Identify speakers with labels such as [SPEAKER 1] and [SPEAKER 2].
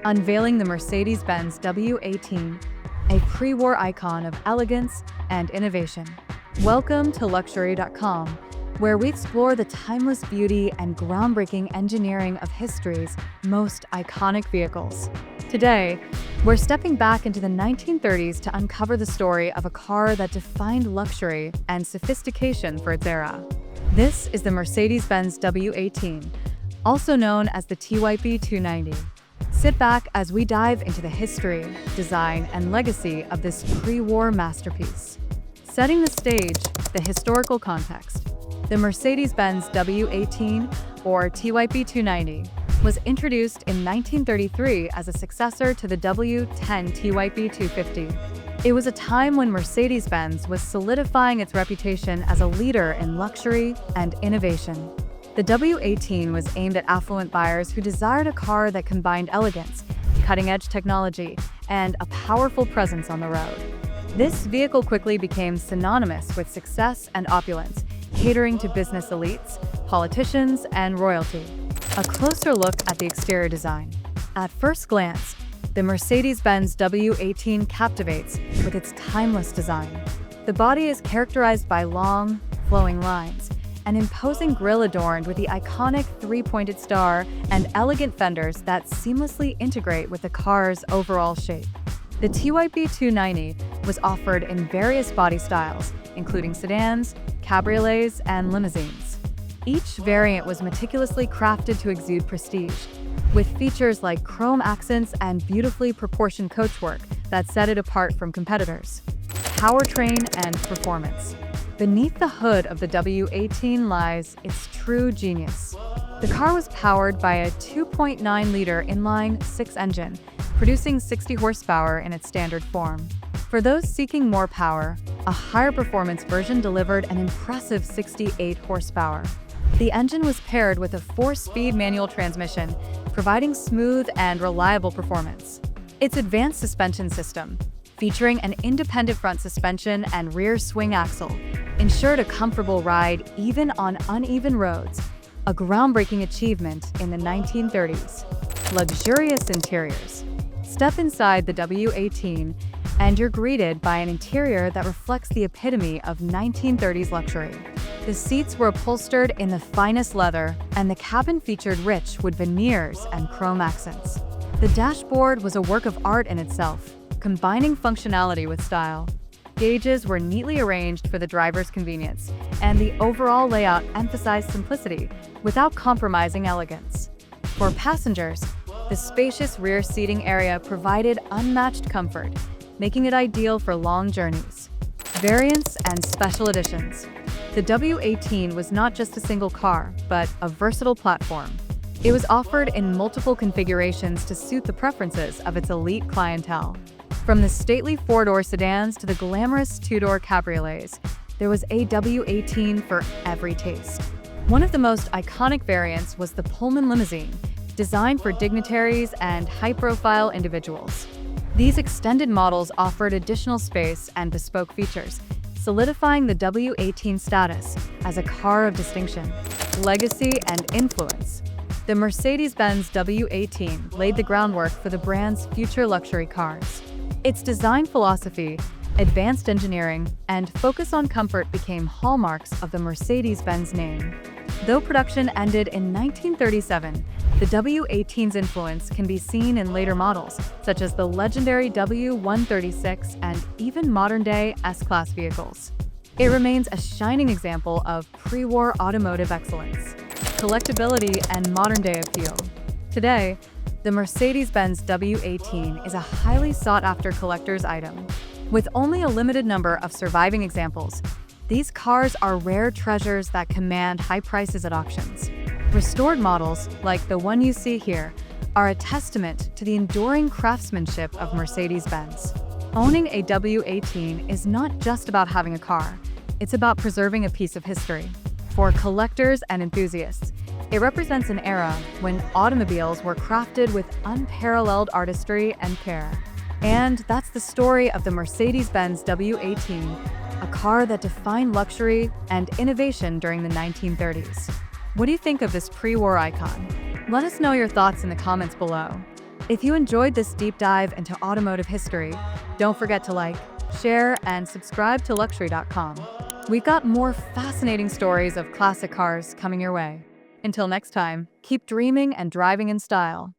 [SPEAKER 1] unveiling the Mercedes-Benz W18, a pre-war icon of elegance and innovation. Welcome to Luxury.com, where we explore the timeless beauty and groundbreaking engineering of history's most iconic vehicles. Today, we're stepping back into the 1930s to uncover the story of a car that defined luxury and sophistication for its era. This is the Mercedes-Benz W18, also known as the TYP 290. Sit back as we dive into the history, design, and legacy of this pre-war masterpiece. Setting the stage, the historical context. The Mercedes-Benz W18, or TYP 290, was introduced in 1933 as a successor to the W10 TYP 250. It was a time when Mercedes-Benz was solidifying its reputation as a leader in luxury and innovation. The W18 was aimed at affluent buyers who desired a car that combined elegance, cutting-edge technology, and a powerful presence on the road. This vehicle quickly became synonymous with success and opulence, catering to business elites, politicians, and royalty. A closer look at the exterior design. At first glance, the Mercedes-Benz W18 captivates with its timeless design. The body is characterized by long, flowing lines, an imposing grille adorned with the iconic three-pointed star, and elegant fenders that seamlessly integrate with the car's overall shape. The TYP 290 was offered in various body styles, including sedans, cabriolets, and limousines. Each variant was meticulously crafted to exude prestige, with features like chrome accents and beautifully proportioned coachwork that set it apart from competitors. Powertrain and performance. Beneath the hood of the W18 lies its true genius. The car was powered by a 2.9-liter inline-six engine, producing 60 horsepower in its standard form. For those seeking more power, a higher performance version delivered an impressive 68 horsepower. The engine was paired with a 4-speed manual transmission, providing smooth and reliable performance. Its advanced suspension system, featuring an independent front suspension and rear swing axle, ensured a comfortable ride even on uneven roads, a groundbreaking achievement in the 1930s. Luxurious interiors. Step inside the W18 and you're greeted by an interior that reflects the epitome of 1930s luxury. The seats were upholstered in the finest leather, and the cabin featured rich wood veneers and chrome accents. The dashboard was a work of art in itself, combining functionality with style. Gauges were neatly arranged for the driver's convenience, and the overall layout emphasized simplicity without compromising elegance. For passengers, the spacious rear seating area provided unmatched comfort, making it ideal for long journeys. Variants and special editions. The W18 was not just a single car, but a versatile platform. It was offered in multiple configurations to suit the preferences of its elite clientele. From the stately four-door sedans to the glamorous two-door cabriolets, there was a W18 for every taste. One of the most iconic variants was the Pullman limousine, designed for dignitaries and high-profile individuals. These extended models offered additional space and bespoke features, solidifying the W18 status as a car of distinction, legacy, and influence. The Mercedes-Benz W18 laid the groundwork for the brand's future luxury cars. Its design philosophy, advanced engineering, and focus on comfort became hallmarks of the Mercedes-Benz name. Though production ended in 1937, the W18's influence can be seen in later models, such as the legendary W136 and even modern-day S-Class vehicles. It remains a shining example of pre-war automotive excellence, collectability, and modern-day appeal. Today, the Mercedes-Benz W18 is a highly sought-after collector's item. With only a limited number of surviving examples, these cars are rare treasures that command high prices at auctions. Restored models, like the one you see here, are a testament to the enduring craftsmanship of Mercedes-Benz. Owning a W18 is not just about having a car, it's about preserving a piece of history. For collectors and enthusiasts, it represents an era when automobiles were crafted with unparalleled artistry and care. And that's the story of the Mercedes-Benz W18, a car that defined luxury and innovation during the 1930s. What do you think of this pre-war icon? Let us know your thoughts in the comments below. If you enjoyed this deep dive into automotive history, don't forget to like, share, and subscribe to Luxury.com. We've got more fascinating stories of classic cars coming your way. Until next time, keep dreaming and driving in style.